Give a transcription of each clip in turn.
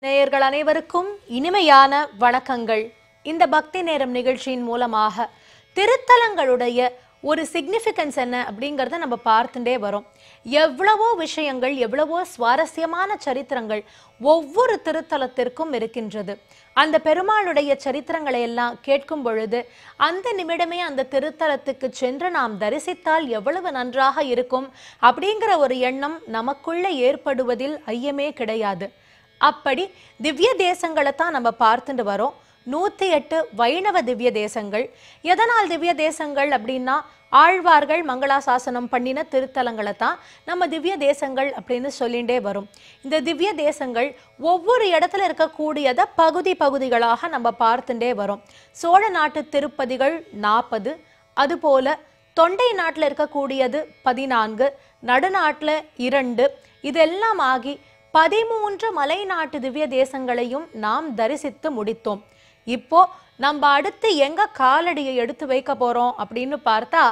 நேயர்கள் அனைவருக்கும் இனிமையான வணக்கங்கள். இந்த பக்தி நேரம் நிகழ்ச்சியின் மூலமாக திருத்தலங்களுடைய ஒரு சிக்னிஃபிகன்ஸ் என்ன அப்படிங்கறத நம்ம பார்த்துட்டே வரோம். எவ்வளவோ விஷயங்கள், எவ்வளவோ சுவாரஸ்யமான சரித்திரங்கள் ஒவ்வொரு திருத்தலத்திற்கும் இருக்கின்றது. அந்த பெருமாளுடைய சரித்திரங்களை எல்லாம் கேட்கும் பொழுது அந்த நிமிடமே அந்த திருத்தலத்துக்கு சென்று நாம் தரிசித்தால் எவ்வளவு நன்றாக இருக்கும் அப்படிங்கிற ஒரு எண்ணம் நமக்குள்ள ஏற்படுவதில் ஐயமே கிடையாது. அப்படி திவ்ய தேசங்களை தான் நம்ம பார்த்துட்டு வரோம். 108 வைணவ திவ்ய தேசங்கள். எதனால் திவ்ய தேசங்கள் அப்படின்னா, ஆழ்வார்கள் மங்களாசாசனம் பண்ணின திருத்தலங்களை தான் நம்ம திவ்ய தேசங்கள் அப்படின்னு சொல்லிகிட்டே வரும். இந்த திவ்ய தேசங்கள் ஒவ்வொரு இடத்துல இருக்கக்கூடியதை பகுதிகளாக நம்ம பார்த்துட்டே வரோம். சோழ நாட்டு திருப்பதிகள் 40, அதுபோல தொண்டை நாட்டில் இருக்கக்கூடியது 14, நடுநாட்டில் 2, இதெல்லாம் ஆகி 13 மலை நாட்டு திவ்ய தேசங்களையும் நாம் தரிசித்து முடித்தோம். இப்போ நம்ம அடுத்து எங்க காலடியை எடுத்து வைக்க போறோம் அப்படின்னு பார்த்தா,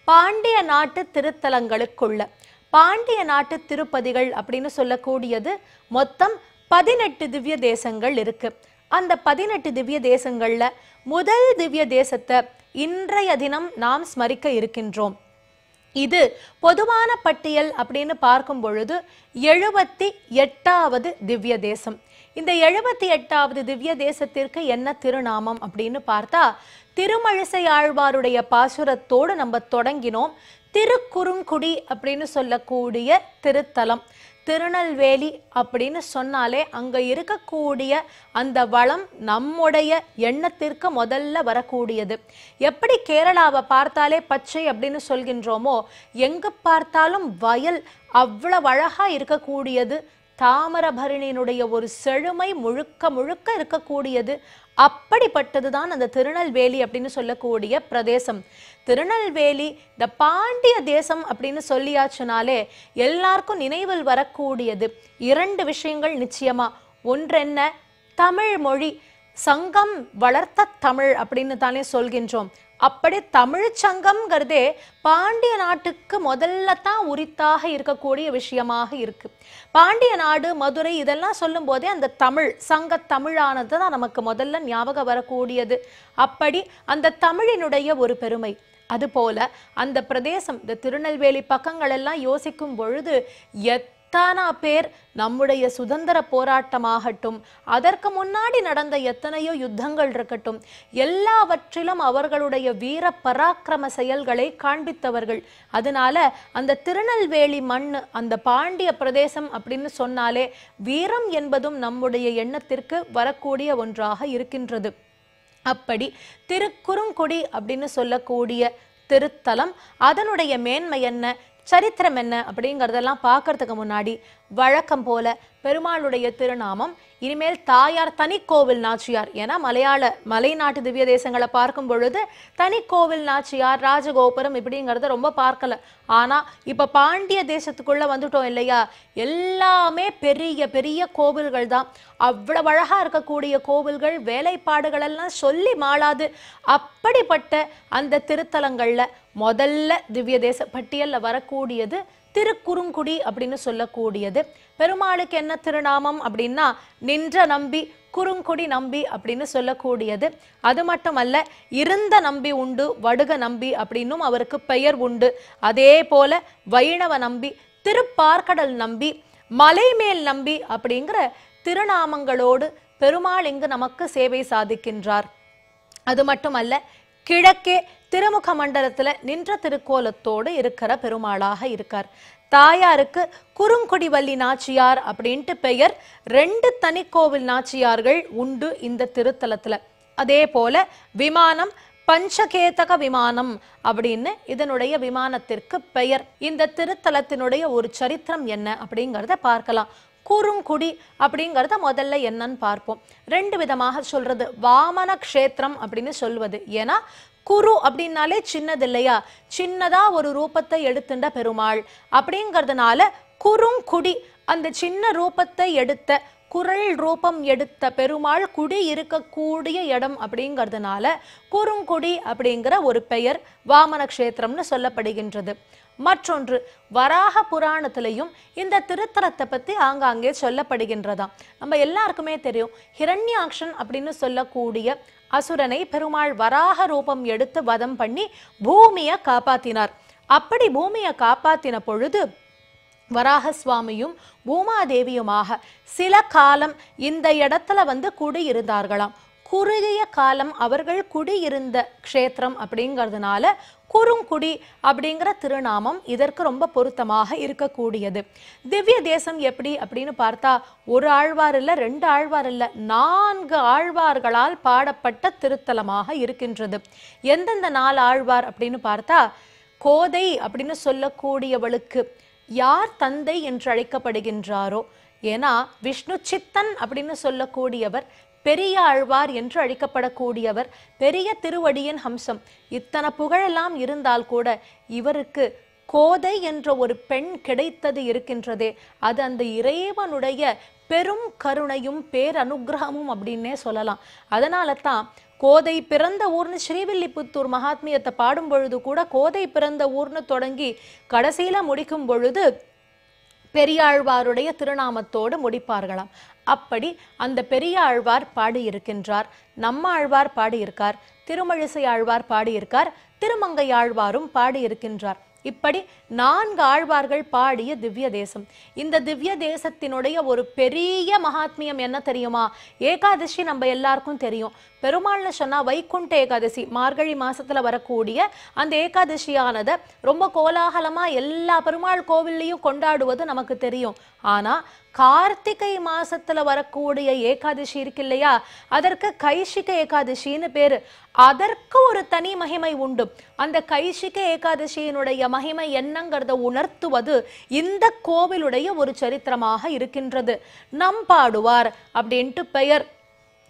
பாண்டிய நாட்டு திருத்தலங்களுக்குள்ள பாண்டிய நாட்டு திருப்பதிகள் அப்படின்னு சொல்லக்கூடியது மொத்தம் 18 திவ்ய தேசங்கள் இருக்கு. அந்த 18 திவ்ய தேசங்கள்ல முதல் திவ்ய தேசத்தை இன்றைய தினம் நாம் ஸ்மரிக்க இருக்கின்றோம். இது பொதுவான பட்டியல் அப்படின்னு பார்க்கும் பொழுது 78வது திவ்ய தேசம். இந்த 78வது திவ்ய தேசத்திற்கு என்ன திருநாமம் அப்படின்னு பார்த்தா, திருமழிசை ஆழ்வாருடைய பாசுரத்தோடு நம்ம தொடங்கினோம். திருக்குறுங்குடி அப்படின்னு சொல்லக்கூடிய திருத்தலம். திருநெல்வேலி அப்படின்னு சொன்னாலே அங்க இருக்கக்கூடிய அந்த வளம் நம்முடைய எண்ணத்திற்கு முதல்ல வரக்கூடியது. எப்படி கேரளாவை பார்த்தாலே பச்சை அப்படின்னு சொல்கின்றோமோ, எங்க பார்த்தாலும் வயல் அவ்வளவு அழகா இருக்கக்கூடியது. தாமிரபரணியினுடைய ஒரு செழுமை முழுக்க இருக்கக்கூடியது. அப்படிப்பட்டதுதான் அந்த திருநெல்வேலி அப்படின்னு சொல்லக்கூடிய பிரதேசம். திருநெல்வேலி இந்த பாண்டிய தேசம் அப்படின்னு சொல்லியாச்சுனாலே எல்லாருக்கும் நினைவில் வரக்கூடியது 2 விஷயங்கள் நிச்சயமா. ஒன்றென்ன, தமிழ் மொழி. சங்கம் வளர்த்த தமிழ் அப்படின்னு தானே சொல்கின்றோம். அப்படி தமிழ் சங்கம்ங்கிறதே பாண்டிய நாட்டுக்கு முதல்ல தான் உரித்தாக இருக்கக்கூடிய விஷயமாக இருக்கு. பாண்டிய நாடு, மதுரை இதெல்லாம் சொல்லும் போதே அந்த தமிழ் சங்க தமிழானது தான் நமக்கு முதல்ல ஞாபகம் வரக்கூடியது. அப்படி அந்த தமிழினுடைய ஒரு பெருமை. அதுபோல அந்த பிரதேசம், இந்த திருநெல்வேலி பக்கங்கள் எல்லாம் யோசிக்கும் பொழுது எத்தனை பேர் நம்முடைய சுதந்திர போராட்டமாகட்டும், அதற்கு முன்னாடி நடந்த எத்தனையோ யுத்தங்கள் இருக்கட்டும், எல்லாவற்றிலும் அவர்களுடைய வீர பராக்கிரம செயல்களை காண்பித்தவர்கள். அதனால அந்த திருநெல்வேலி மண், அந்த பாண்டிய பிரதேசம் அப்படின்னு சொன்னாலே வீரம் என்பதும் நம்முடைய எண்ணத்திற்கு வரக்கூடிய ஒன்றாக இருக்கின்றது. அப்படி திருக்குறுங்குடி அப்படின்னு சொல்லக்கூடிய திருத்தலம், அதனுடைய மேன்மை என்ன, சரித்திரம் என்ன அப்படிங்கிறதெல்லாம் பார்க்கறதுக்கு முன்னாடி வழக்கம் போல பெருமாளுடைய திருநாமம். இனிமேல் தாயார் தனிக்கோவில் நாச்சியார். ஏன்னா மலைநாட்டு திவ்ய தேசங்களை பார்க்கும் பொழுது தனிக்கோவில் நாச்சியார், ராஜகோபுரம் இப்படிங்கிறத ரொம்ப பார்க்கல. ஆனா இப்ப பாண்டிய தேசத்துக்குள்ள வந்துட்டோம் இல்லையா, எல்லாமே பெரிய பெரிய கோவில்கள் தான். அவ்வளவு அழகா இருக்கக்கூடிய கோவில்கள், வேலைப்பாடுகள் எல்லாம் சொல்லி மாளாது. அப்படிப்பட்ட அந்த திருத்தலங்கள்ல முதல்ல திவ்ய தேச பட்டியல்ல வரக்கூடியது திருக்குறுங்குடி அப்படின்னு சொல்லக்கூடியது. பெருமாளுக்கு என்ன திருநாமம் அப்படின்னா, நின்ற நம்பி, குறுங்குடி நம்பி அப்படின்னு சொல்லக்கூடியது. அது மட்டுமல்ல, இருந்த நம்பி உண்டு, வடுக நம்பி அப்படின்னும் அவருக்கு பெயர் உண்டு. அதே போல வைணவ நம்பி, திருப்பார்கடல் நம்பி, மலைமேல் நம்பி அப்படிங்கிற திருநாமங்களோடு பெருமாள் இங்கு நமக்கு சேவை சாதிக்கின்றார். அது மட்டுமல்ல, கிழக்கே திருமுக மண்டலத்துல நின்ற திருக்கோலத்தோடு இருக்கிற பெருமாளாக இருக்கார். தாயாருக்கு குறுங்குடி வள்ளி நாச்சியார் அப்படின்ட்டு பெயர். 2 தனிக்கோவில் நாச்சியார்கள் உண்டு இந்த திருத்தலத்துல. அதே போல விமானம் பஞ்சகேதக விமானம் அப்படின்னு இதனுடைய விமானத்திற்கு பெயர். இந்த திருத்தலத்தினுடைய ஒரு சரித்திரம் என்ன அப்படிங்கிறத பார்க்கலாம். குறுங்குடி அப்படிங்கிறத முதல்ல என்னன்னு பார்ப்போம். 2 விதமாக சொல்றது. வாமன க்ஷேத்திரம் அப்படின்னு சொல்வது. ஏன்னா குரு அப்படின்னாலே சின்னது இல்லையா, சின்னதா ஒரு ரூபத்தை எடுத்துட்ட பெருமாள் அப்படிங்கிறதுனால குறுங்குடி, அந்த சின்ன ரூபத்தை எடுத்த, குரல் ரூபம் எடுத்த பெருமாள் குடி இருக்கக்கூடிய இடம் அப்படிங்கிறதுனால குறுங்குடி அப்படிங்கிற ஒரு பெயர் வாமன க்ஷேத்திரம்னு சொல்லப்படுகின்றது. மற்றொன்று வராக புராணத்திலையும் இந்த திருத்தலத்தை பத்தி ஆங்காங்கே சொல்லப்படுகின்றதாம். நம்ம எல்லாருக்குமே தெரியும், ஹிரண்யாக்ஷன் அப்படின்னு சொல்லக்கூடிய அசுரனை பெருமாள் வராக ரூபம் எடுத்து வதம் பண்ணி பூமியை காப்பாத்தினார். அப்படி பூமியை காப்பாத்தின பொழுது வராக சுவாமியும் பூமாதேவியுமாக சில காலம் இந்த இடத்துல குடியிருந்தார்களாம். குறுகிய காலம் அவர்கள் குடியிருந்த க்ஷேத்திரம் அப்படிங்கிறதுனால குறுங்குடி அப்படிங்கிற திருநாமம் இதற்கு ரொம்ப பொருத்தமாக இருக்கக்கூடியது. திவ்ய தேசம் எப்படி அப்படின்னு பார்த்தா, ஒரு ஆழ்வார் இல்லை, 2 ஆழ்வார் இல்லை, 4 ஆழ்வார்களால் பாடப்பட்ட திருத்தலமாக இருக்கின்றது. எந்தெந்த 4 ஆழ்வார் அப்படின்னு பார்த்தா, கோதை அப்படின்னு சொல்லக்கூடியவளுக்கு யார் தந்தை என்று அழைக்கப்படுகின்றாரோ, ஏன்னா விஷ்ணு சித்தன் அப்படின்னு சொல்லக்கூடியவர் பெரிய ஆழ்வார் என்று அழைக்கப்படக்கூடியவர், பெரிய திருவடியின் ஹம்சம். இத்தனை புகழெல்லாம் இருந்தால் கூட இவருக்கு கோதை என்ற ஒரு பெண் கிடைத்தது இருக்கின்றதே, அது அந்த இறைவனுடைய பெரும் கருணையும் பேரனுகிரகமும் அப்படின்னே சொல்லலாம். அதனால தான் கோதை பிறந்த ஊர்னு ஸ்ரீவில்லிபுத்தூர் மகாத்மியத்தை பாடும் பொழுது கூட கோதை பிறந்த ஊர்னு தொடங்கி கடைசியில முடிக்கும் பொழுது பெரியாழ்வாருடைய திருநாமத்தோடு முடிப்பார்களாம். அப்படி அந்த பெரிய ஆழ்வார் பாடியிருக்கின்றார், நம்ம ஆழ்வார் பாடியிருக்கார், திருமழிசை ஆழ்வார் பாடியிருக்கார், திருமங்கை ஆழ்வாரும் பாடியிருக்கின்றார். இப்படி 4 ஆழ்வார்கள் பாடிய திவ்ய தேசம். இந்த திவ்ய தேசத்தினுடைய ஒரு பெரிய மகாத்மியம் என்ன தெரியுமா? ஏகாதசி நம்ம எல்லாருக்கும் தெரியும். பெருமாள்னு சொன்னா வைகுண்ட ஏகாதசி, மார்கழி மாசத்துல வரக்கூடிய அந்த ஏகாதசியானதை ரொம்ப கோலாகலமா எல்லா பெருமாள் கோவில்லையும் கொண்டாடுவது நமக்கு தெரியும். ஆனா கார்த்திகை மாசத்துல வரக்கூடிய ஏகாதசி இருக்கு இல்லையா, அதற்கு கைஷிக ஏகாதசின்னு பேரு. அதற்கு ஒரு தனி மகிமை உண்டு. அந்த கைஷிக ஏகாதசியினுடைய மகிமை என்னங்கிறத உணர்த்துவது இந்த கோவிலுடைய ஒரு சரித்திரமாக இருக்கின்றது. நம்பாடுவார் அப்படின்ட்டு பெயர்.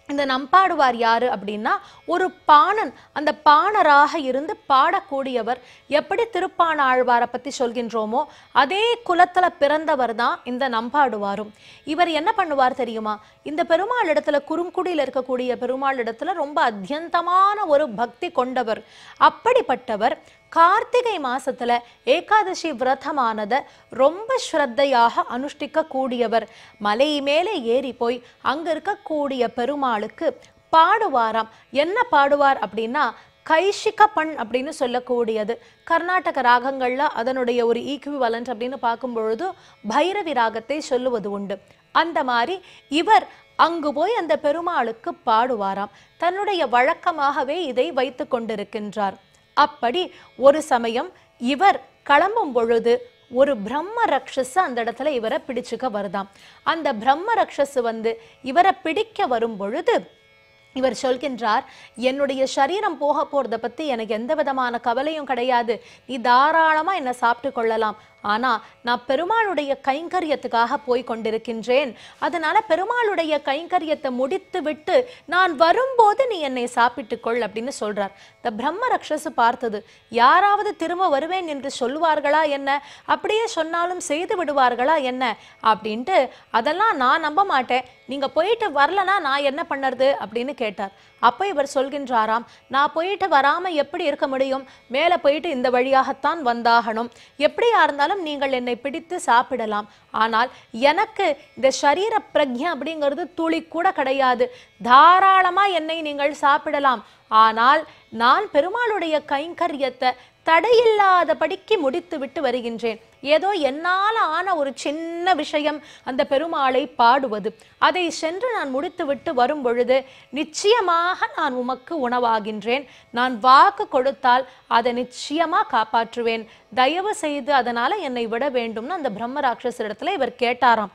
இந்த நம்பாடுவார் யாரு அப்படின்னா, ஒரு பாணன். அந்த பாணராக இருந்து பாடக்கூடியவர். எப்படி திருப்பாண ஆழ்வாரை பத்தி சொல்கின்றோமோ அதே குலத்துல பிறந்தவர் தான் இந்த நம்பாடுவாரும். இவர் என்ன பண்ணுவார் தெரியுமா? இந்த பெருமாள் இடத்துல, குறுங்குடியில் இருக்கக்கூடிய பெருமாள் இடத்துல ரொம்ப அத்தியந்தமான ஒரு பக்தி கொண்டவர். அப்படிப்பட்டவர் கார்த்திகை மாசத்துல ஏகாதசி விரதமானதை ரொம்ப ஸ்ரத்தையாக அனுஷ்டிக்க கூடியவர். மலை மேலே ஏறி போய் அங்க இருக்கக்கூடிய பெருமாளுக்கு பாடுவாராம். என்ன பாடுவார் அப்படின்னா, கைஷிக பண் அப்படின்னு சொல்லக்கூடியது. கர்நாடக ராகங்கள்ல அதனுடைய ஒரு ஈக்விவலண்ட் அப்படின்னு பார்க்கும் பொழுது பைரவி ராகத்தை சொல்லுவது உண்டு. அந்த மாதிரி இவர் அங்கு போய் அந்த பெருமாளுக்கு பாடுவாராம். தன்னுடைய வழக்கமாகவே இதை வைத்து கொண்டிருக்கின்றார். அப்படி ஒரு சமயம் இவர் கிளம்பும் பொழுது ஒரு பிரம்ம ரக்ஷஸ் அந்த இடத்துல இவரை பிடிச்சுக்க வருதாம். அந்த பிரம்ம ரக்ஷஸ் இவரை பிடிக்க வரும் பொழுது இவர் சொல்கின்றார், என்னுடைய சரீரம் போக போறத பத்தி எனக்கு எந்த விதமான கவலையும் கிடையாது, நீ தாராளமா என்னை சாப்பிட்டு கொள்ளலாம். ஆனா நான் பெருமாளுடைய கைங்கரியத்துக்காக போய் கொண்டிருக்கின்றேன். அதனால பெருமாளுடைய கைங்கரியத்தை முடித்து விட்டு நான் வரும்போது நீ என்னை சாப்பிட்டுக்கொள் அப்படின்னு சொல்றார். இந்த பிரம்ம ரக்ஷசு பார்த்தது, யாராவது திரும்ப வருவேன் என்று சொல்லுவார்களா என்ன, அப்படியே சொன்னாலும் செய்து விடுவார்களா என்ன அப்படின்ட்டு, அதெல்லாம் நான் நம்ப மாட்டேன், நீங்க போயிட்டு வரலனா நான் என்ன பண்ணுறது அப்படின்னு கேட்டார். அப்போ இவர் சொல்கின்றாராம், நான் போயிட்டு வராம எப்படி இருக்க முடியும், மேலே போயிட்டு இந்த வழியாகத்தான் வந்தாகணும், எப்படியா இருந்தாலும் நீங்கள் என்னை பிடித்து சாப்பிடலாம். ஆனால் எனக்கு இந்த சரீர பிரக்ஞை அப்படிங்கிறது துளி கூட கிடையாது, தாராளமா என்னை நீங்கள் சாப்பிடலாம். ஆனால் நான் பெருமாளுடைய கைங்கரியத்தை தடையில்லாதபடிக்கு முடித்து விட்டு வருகின்றேன். ஏதோ என்னால் ஆன ஒரு சின்ன விஷயம் அந்த பெருமாளை பாடுவது, அதை சென்று நான் முடித்து விட்டு வரும் பொழுது நிச்சயமாக நான் உமக்கு உணவாகின்றேன். நான் வாக்கு கொடுத்தால் அதை நிச்சயமா காப்பாற்றுவேன், தயவு செய்து அதனால என்னை விட வேண்டும்னு அந்த பிரம்ம ராட்சசரிடத்துல இவர் கேட்டாராம்.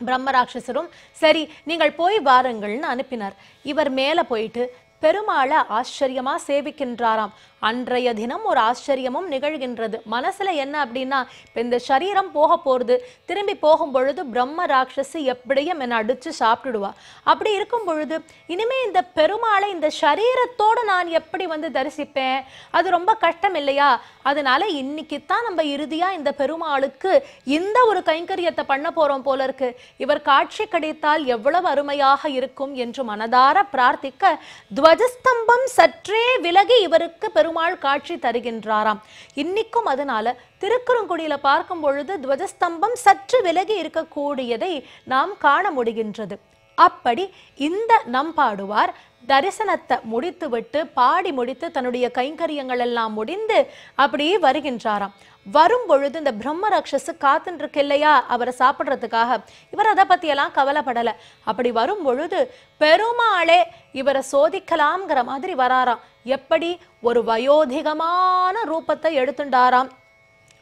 பிரம்ம ராட்சசரும் சரி நீங்கள் போய் வாருங்கள்னு அனுப்பினார். இவர் மேலே போயிட்டு பெருமாளை ஆச்சரியமா சேவிக்கின்றாராம். அன்றைய தினம் ஒரு ஆச்சரியமும் நிகழ்கின்றது. மனசுல என்ன அப்படின்னா, இப்போ இந்த சரீரம் போக போறது, திரும்பி போகும் பொழுது பிரம்ம ராட்சசி எப்படியும் என்னை அடிச்சு சாப்பிட்டுடுவா. அப்படி இருக்கும் பொழுது இனிமே இந்த பெருமாளை இந்த சரீரத்தோடு நான் எப்படி தரிசிப்பேன், அது ரொம்ப கஷ்டம் இல்லையா? அதனால இன்னைக்குத்தான் நம்ம இறுதியா இந்த பெருமாளுக்கு இந்த ஒரு கைங்கரியத்தை பண்ண போறோம் போல இருக்கு. இவர் காட்சி கிடைத்தால் எவ்வளவு அருமையாக இருக்கும் என்று மனதார பிரார்த்திக்க, துவஜஸ்தம்பம் சற்றே விலகி இவருக்கு பெருமாள் காட்சி தருகின்றாராம். இன்னைக்கும் அதனால திருக்குறுங்குடியில பார்க்கும் பொழுது துவஜஸ்தம்பம் சற்று விலகி இருக்கக்கூடியதை நாம் காண முடிகின்றது. அப்படி இந்த நம்பாடுவார் தரிசனத்தை முடித்துவிட்டு பாடி முடித்து தன்னுடைய கைங்கரியங்கள் எல்லாம் முடிந்து அப்படியே வருகின்றாராம். வரும் பொழுது இந்த பிரம்ம ராட்சசு காத்துட்டு இருக்கு இல்லையா அவரை சாப்பிடுறதுக்காக, இவர் அதை பத்தி எல்லாம் கவலைப்படல. அப்படி வரும் பொழுது பெருமாளே இவரை சோதிக்கலாம்ங்கிற மாதிரி வராராம். எப்படி? ஒரு வயோதிகமான ரூபத்தை எடுத்துட்டாராம்.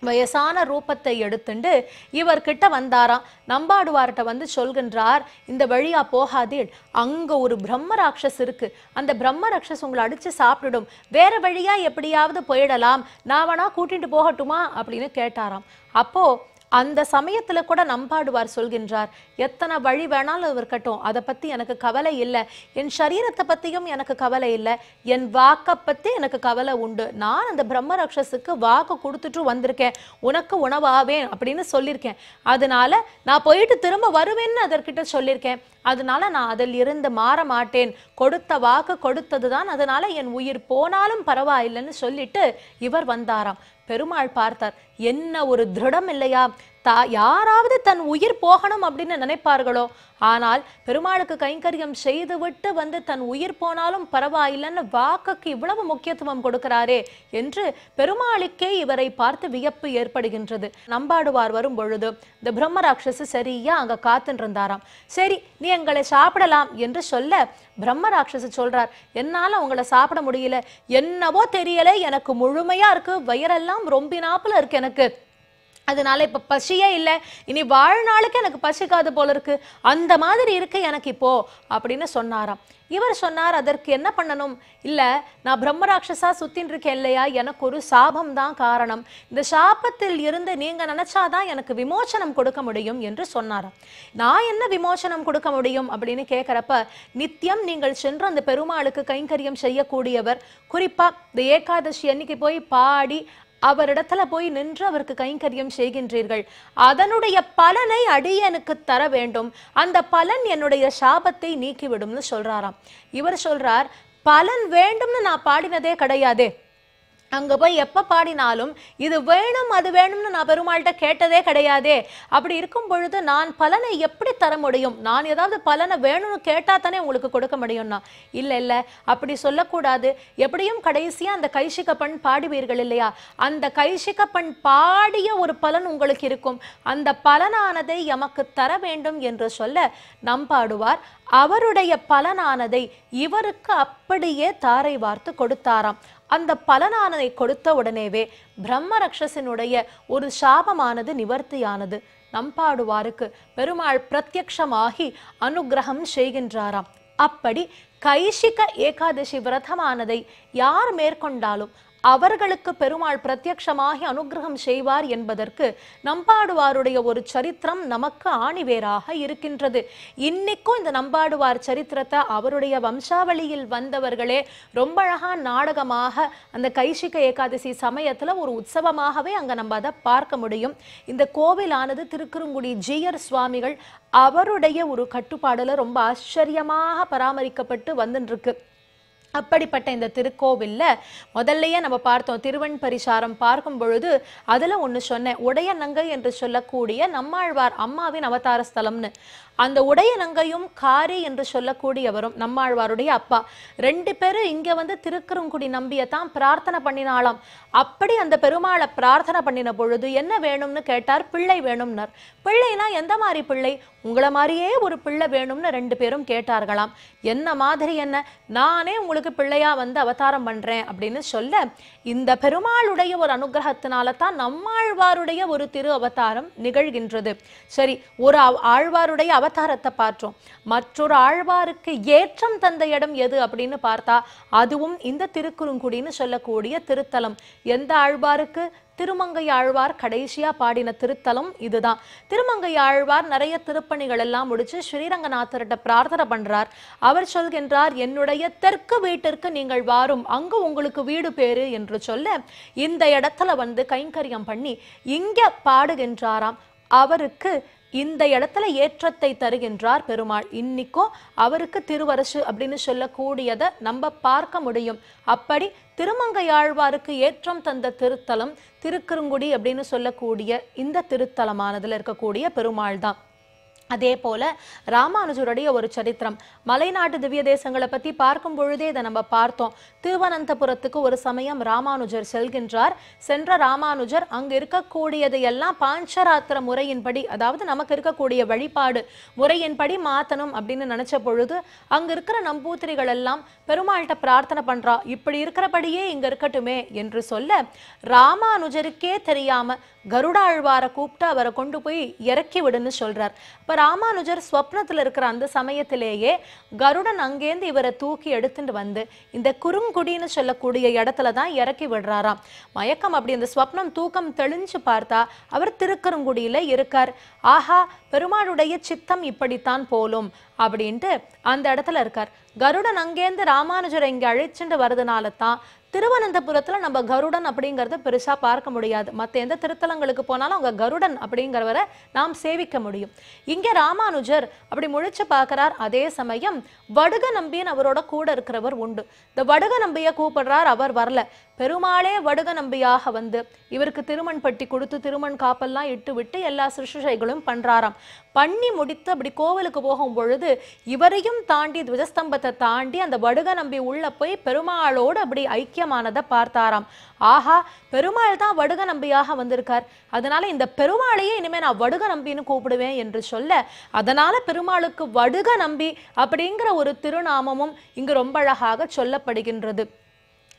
வயசான ரூபத்தை எடுத்துண்டு இவர்கிட்ட வந்தாராம். நம்பாடுவார்கிட்ட வந்து சொல்கின்றார், இந்த வழியா போகாதீள், அங்க ஒரு பிரம்ம ராட்சஸ் இருக்கு, அந்த பிரம்ம ராட்சஸ் உங்களை அடிச்சு சாப்பிடும், வேற வழியா எப்படியாவது போயிடலாம், நான் வேணா கூட்டிட்டு போகட்டுமா அப்படின்னு கேட்டாராம். அப்போ அந்த சமயத்துல கூட நம்பாடுவார் சொல்கின்றார், எத்தனை வழி வேணாலும் இருக்கட்டும், அதை பத்தி எனக்கு கவலை இல்லை, என் சரீரத்தை பத்தியும் எனக்கு கவலை இல்லை, என் வாக்கை பத்தி எனக்கு கவலை உண்டு, நான் அந்த பிரம்ம ராட்சஸுக்கு வாக்கு கொடுத்துட்டு வந்திருக்கேன், உனக்கு உணவாவேன் அப்படின்னு சொல்லியிருக்கேன், அதனால நான் போயிட்டு திரும்ப வருவேன்னு அதற்கிட்ட சொல்லியிருக்கேன், அதனால நான் அதில் இருந்து மாற மாட்டேன், கொடுத்த வாக்கு கொடுத்ததுதான், அதனால என் உயிர் போனாலும் பரவாயில்லைன்னு சொல்லிட்டு இவர் வந்தாராம். பெருமாள் பார்த்தார், என்ன ஒரு திருடம் இல்லையா, யாராவது தன் உயிர் போகணும் அப்படின்னு நினைப்பார்களோ, ஆனால் பெருமாளுக்கு கைங்கரியம் செய்துவிட்டு வந்து தன் உயிர் போனாலும் பரவாயில்லைன்னு வாக்குக்கு இவ்வளவு முக்கியத்துவம் கொடுக்கிறாரே என்று பெருமாளுக்கே இவரை பார்த்து வியப்பு ஏற்படுகின்றது. நம்பாடுவார் வரும் பொழுது இந்த பிரம்ம ராட்சசு சரியா அங்க காத்துட்டு இருந்தாராம். சரி, நீ எங்களை சாப்பிடலாம் என்று சொல்ல பிரம்ம ராட்சசு சொல்றார், என்னால உங்களை சாப்பிட முடியல, என்னவோ தெரியல, எனக்கு முழுமையா இருக்கு, வயிறெல்லாம் ரொம்பினாப்புல இருக்கு எனக்கு, அதனால இப்ப பசியே இல்லை, இனி வாழ்நாளுக்கு எனக்கு பசிக்காது போல இருக்கு, அந்த மாதிரி இருக்கு எனக்கு இப்போ அப்படின்னு சொன்னாராம். இவர் சொன்னார், அதற்கு என்ன பண்ணணும், இல்ல நான் பிரம்ம ராட்சசா சுத்தின்னு இருக்கேன் இல்லையா, எனக்கு ஒரு சாபம் தான் காரணம், இந்த சாபத்தில் இருந்து நீங்க நினைச்சாதான் எனக்கு விமோசனம் கொடுக்க முடியும் என்று சொன்னாராம். நான் என்ன விமோசனம் கொடுக்க முடியும் அப்படின்னு கேட்கிறப்ப, நித்தியம் நீங்கள் சென்று அந்த பெருமாளுக்கு கைங்கரியம் செய்யக்கூடியவர், குறிப்பா இந்த ஏகாதசி அன்னைக்கு போய் பாடி அவரிடத்துல போய் நின்று அவருக்கு கைங்கரியம் செய்கின்றீர்கள், அதனுடைய பலனை அடியனுக்கு தர வேண்டும், அந்த பலன் என்னுடைய சாபத்தை நீக்கிவிடும்னு சொல்றாராம். இவர் சொல்றார், பலன் வேண்டும்னு நான் பாடினதே கிடையாதே, அங்க போய் எப்ப பாடினாலும் இது வேணும் அது வேணும்னு நான் பெருமாள்கிட்ட கேட்டதே கிடையாதே, அப்படி இருக்கும் பொழுது நான் பலனை எப்படி தர முடியும், நான் ஏதாவது பலனை வேணும்னு கேட்டா தானே உங்களுக்கு கொடுக்க முடியும்னா, இல்ல இல்ல அப்படி சொல்லக்கூடாது, எப்படியும் கடைசியா அந்த கைசிக பெண் பாடுவீர்கள் இல்லையா, அந்த கைசிக பெண் பாடிய ஒரு பலன் உங்களுக்கு இருக்கும், அந்த பலனானதை எமக்கு தர வேண்டும் என்று சொல்ல நம்பாடுவார் அவருடைய பலனானதை இவருக்கு அப்படியே தாரை வார்த்து கொடுத்தாராம். அந்த பலனானதை கொடுத்த உடனேவே பிரம்ம ராட்சசனுடைய ஒரு சாபமானது நிவர்த்தியானது. நம்பாடுவாருக்கு பெருமாள் பிரத்யக்ஷமாகி அனுகிரகம் செய்கின்றாராம். அப்படி கைசிக ஏகாதசி விரதமானதை யார் மேற்கொண்டாலும் அவர்களுக்கு பெருமாள் பிரத்யக்ஷமாகி அனுகிரகம் செய்வார் என்பதற்கு நம்பாடுவாருடைய ஒரு சரித்திரம் நமக்கு ஆணிவேராக இருக்கின்றது. இன்னைக்கும் இந்த நம்பாடுவார் சரித்திரத்தை அவருடைய வம்சாவளியில் வந்தவர்களே ரொம்ப அழகா நாடகமாக அந்த கைசிக ஏகாதசி சமயத்துல ஒரு உற்சவமாகவே அங்க நம்ம அதை பார்க்க முடியும். இந்த கோவிலானது திருக்குறுங்குடி ஜீயர் சுவாமிகள் அவருடைய ஒரு கட்டுப்பாடுல ரொம்ப ஆச்சரியமாக பராமரிக்கப்பட்டு வந்துட்டு இருக்கு. அப்படிப்பட்ட இந்த திருக்கோவில்ல முதல்லயே நம்ம பார்த்தோம், திருவன்பரிசாரம் பார்க்கும் பொழுது அதுல ஒண்ணு சொன்னேன், உடையநங்கை என்று சொல்லக்கூடிய நம்மாழ்வார் அம்மாவின் அவதார ஸ்தலம்னு. அந்த உடையநங்கையும் காரி என்று சொல்லக்கூடியவரும் நம்மாழ்வாருடைய அப்பா, ரெண்டு பேரும் இங்க வந்து திருக்குறுங்குடி நம்பியத்தான் பிரார்த்தனை பண்ணினாலாம். அப்படி அந்த பெருமாளை பிரார்த்தனை பண்ணின பொழுது என்ன வேணும்னு கேட்டார், பிள்ளை வேணும்னார். பிள்ளைனா எந்த மாதிரி பிள்ளை, உங்களை மாதிரியே ஒரு பிள்ளை வேணும்னு ரெண்டு பேரும் கேட்டார்களாம். என்ன மாதிரி, என்ன நானே உங்களுக்கு பிள்ளையா வந்து அவதாரம் பண்றேன் அப்படின்னு சொல்ல, இந்த பெருமாளுடைய ஒரு அனுகிரகத்தினால தான் நம்மாழ்வாருடைய ஒரு திரு அவதாரம் நிகழ்கின்றது. சரி, ஒரு ஆழ்வாருடைய அவதாரத்தை பார்த்தோம், மற்றொரு ஆழ்வாருக்கு ஏற்றம் தந்த இடம் எது அப்படின்னு பார்த்தா அதுவும் இந்த திருக்குறுங்குடின்னு சொல்லக்கூடிய திருத்தலம். எந்த ஆழ்வாருக்கு? திருமங்கை ஆழ்வார் கடைசியா பாடின திருத்தலம் இதுதான். திருமங்கை ஆழ்வார் நிறைய திருப்பணிகள் எல்லாம் முடிச்சு ஸ்ரீரங்கநாதர்கிட்ட பிரார்த்தனை பண்றார். அவர் சொல்கின்றார், என்னுடைய தெற்கு வீட்டிற்கு நீங்கள் வாரும், அங்கு உங்களுக்கு வீடு பேரு என்று சொல்ல இந்த இடத்துல வந்து கைங்கரியம் பண்ணி இங்க பாடுகின்றாராம். அவருக்கு இந்த இடத்துல ஏற்றத்தை தருகின்றார் பெருமாள். இன்னைக்கும் அவருக்கு திருவரசு அப்படின்னு சொல்லக்கூடியதை நம்ம பார்க்க முடியும். அப்படி திருமங்கையாழ்வாருக்கு ஏற்றம் தந்த திருத்தலம் திருக்குறுங்குடி அப்படின்னு சொல்லக்கூடிய இந்த திருத்தலமானதுல இருக்கக்கூடிய பெருமாள் தான். அதே போல ராமானுஜருடைய ஒரு சரித்திரம், மலைநாட்டு திவ்ய தேசங்களை பத்தி பார்க்கும் பொழுதே இதை நம்ம பார்த்தோம். திருவனந்தபுரத்துக்கு ஒரு சமயம் ராமானுஜர் செல்கின்றார். சென்ற ராமானுஜர் அங்க இருக்கக்கூடியதையெல்லாம் பாஞ்சராத்திர முறையின்படி, அதாவது நமக்கு இருக்கக்கூடிய வழிபாடு முறையின்படி மாத்தணும் அப்படின்னு நினைச்ச பொழுது அங்க இருக்கிற நம்பூத்திரிகள் எல்லாம் பெருமாள்கிட்ட பிரார்த்தனை பண்றா, இப்படி இருக்கிறபடியே இங்க இருக்கட்டுமே என்று சொல்ல ராமானுஜருக்கே தெரியாம கருடாழ்வாரை கூப்பிட்டு அவரை கொண்டு போய் இறக்கி விடுன்னு சொல்றார். இப்ப ராமானுஜர் ஸ்வப்னத்துல இருக்கிற அந்த சமயத்திலேயே கருடன் அங்கேருந்து இவரை தூக்கி எடுத்துட்டு வந்து இந்த குறுங்குடின்னு சொல்லக்கூடிய இடத்துல தான் இறக்கி விடுறாராம். மயக்கம் அப்படி இந்த ஸ்வப்னம் தூக்கம் தெளிஞ்சு பார்த்தா அவர் திருக்குறுங்குடியில இருக்கார். ஆஹா, பெருமாளுடைய சித்தம் இப்படித்தான் போலும் அப்படின்ட்டு அந்த இடத்துல இருக்கார். கருடன் அங்கேருந்து ராமானுஜரை இங்க அழைச்சிட்டு வர்றதுனால தான் திருவனந்தபுரத்துல நம்ம கருடன் அப்படிங்கறத பெருசா பார்க்க முடியாது. மற்ற எந்த திருத்தலங்களுக்கு போனாலும் அங்க கருடன் அப்படிங்கிறவரை நாம் சேவிக்க முடியும். இங்க ராமானுஜர் அப்படி முழிச்சு பார்க்கிறார். அதே சமயம் வடுக நம்பின்னு அவரோட கூட இருக்கிறவர் உண்டு. இந்த வடுக நம்பியை கூப்பிடுறார், அவர் வரல. பெருமாளே வடுக நம்பியாக வந்து இவருக்கு திருமண் பட்டி கொடுத்து திருமண் காப்பெல்லாம் இட்டு விட்டு எல்லா சுற்றுச்சைகளும் பண்றாராம். பண்ணி முடித்து அப்படி கோவிலுக்கு போகும் பொழுது இவரையும் தாண்டி துவஜஸ்தம்பத்தை தாண்டி அந்த வடுக நம்பி உள்ள போய் பெருமாளோடு அப்படி ஐக்கியமானதை பார்த்தாராம். ஆஹா, பெருமாள் தான் வடுக நம்பியாக வந்திருக்கார், அதனால இந்த பெருமாளையே இனிமே நான் வடுக நம்பின்னு கூப்பிடுவேன் என்று சொல்ல அதனால பெருமாளுக்கு வடுக நம்பி அப்படிங்கிற ஒரு திருநாமமும் இங்கு ரொம்ப அழகாக சொல்லப்படுகின்றது.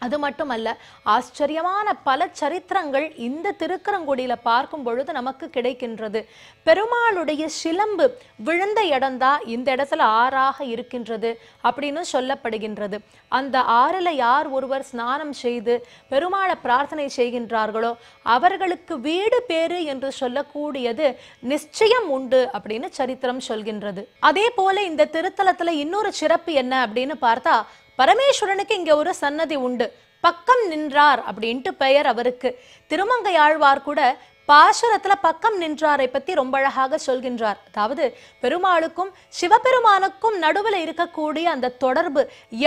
அது மட்டுமல்ல, ஆச்சரியமான பல சரித்திரங்கள் இந்த திருக்குறங்குடியில பார்க்கும் பொழுது நமக்கு கிடைக்கின்றது. பெருமாளுடைய சிலம்பு விழுந்த இடம்தான் இந்த இடத்துல ஆறாக இருக்கின்றது அப்படின்னு சொல்லப்படுகின்றது. அந்த ஆறுல யார் ஒருவர் ஸ்நானம் செய்து பெருமாளை பிரார்த்தனை செய்கின்றார்களோ அவர்களுக்கு வீடு பேரு என்று சொல்லக்கூடியது நிச்சயம் உண்டு அப்படின்னு சரித்திரம் சொல்கின்றது. அதே போல இந்த திருத்தலத்துல இன்னொரு சிறப்பு என்ன அப்படின்னு பார்த்தா, பரமேஸ்வரனுக்கு இங்க ஒரு சன்னதி உண்டு. பக்கம் நின்றார் அப்படின்ட்டு பெயர் அவருக்கு. திருமங்கையாழ்வார் கூட பாசுரத்துல பக்கம் நின்றாரை பத்தி ரொம்ப அழகாக சொல்கின்றார். அதாவது பெருமாளுக்கும் சிவபெருமானுக்கும் நடுவுல இருக்கக்கூடிய அந்த தொடர்பு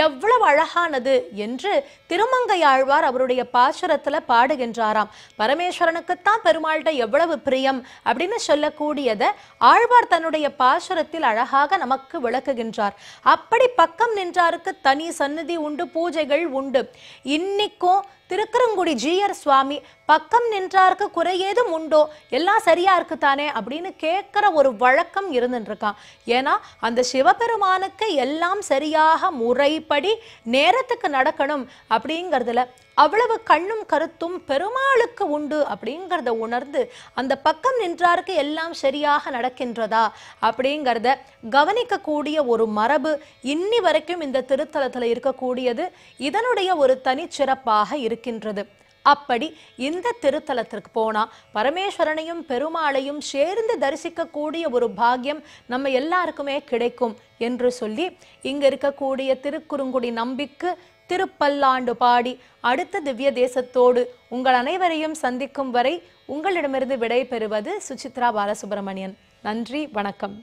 எவ்வளவு அழகானது என்று திருமங்கையாழ்வார் அவருடைய பாசுரத்துல பாடுகின்றாராம். பரமேஸ்வரனுக்குத்தான் பெருமாள்கிட்ட எவ்வளவு பிரியம் அப்படின்னு சொல்லக்கூடியதை ஆழ்வார் தன்னுடைய பாசுரத்தில் அழகாக நமக்கு விளக்குகின்றார். அப்படி பக்கம் நின்றாருக்கு தனி சந்நிதி உண்டு, பூஜைகள் உண்டு. இன்னைக்கும் திருக்குறுங்குடி ஜீயர் சுவாமி பக்கம் நின்றாருக்கு குறையேதும் உண்டோ, எல்லாம் சரியா இருக்கு தானே அப்படின்னு கேட்கிற ஒரு வழக்கம் இருந்துட்டு இருக்கான். ஏன்னா அந்த சிவபெருமானுக்கு எல்லாம் சரியாக முறைப்படி நேரத்துக்கு நடக்கணும் அப்படிங்கிறதுல அவ்வளவு கண்ணும் கருத்தும் பெருமாளுக்கு உண்டு அப்படிங்கிறத உணர்ந்து அந்த பக்கம் நின்றாருக்கு எல்லாம் சரியாக நடக்கின்றதா அப்படிங்கிறத கவனிக்கக்கூடிய ஒரு மரபு இன்னி வரைக்கும் இந்த திருத்தலத்துல இருக்கக்கூடியது இதனுடைய ஒரு தனிச்சிறப்பாக இருக்கின்றது. அப்படி இந்த திருத்தலத்திற்கு போனா பரமேஸ்வரனையும் பெருமாளையும் சேர்ந்து தரிசிக்கக்கூடிய ஒரு பாக்கியம் நம்ம எல்லாருக்குமே கிடைக்கும் என்று சொல்லி இங்க இருக்கக்கூடிய திருக்குறுங்குடி நம்பிக்கு திருப்பல்லாண்டு பாடி அடுத்த திவ்ய தேசத்தோடு உங்கள் அனைவரையும் சந்திக்கும் வரை உங்களிடமிருந்து விடை பெறுவது சுசித்ரா பாலசுப்ரமணியன். நன்றி, வணக்கம்.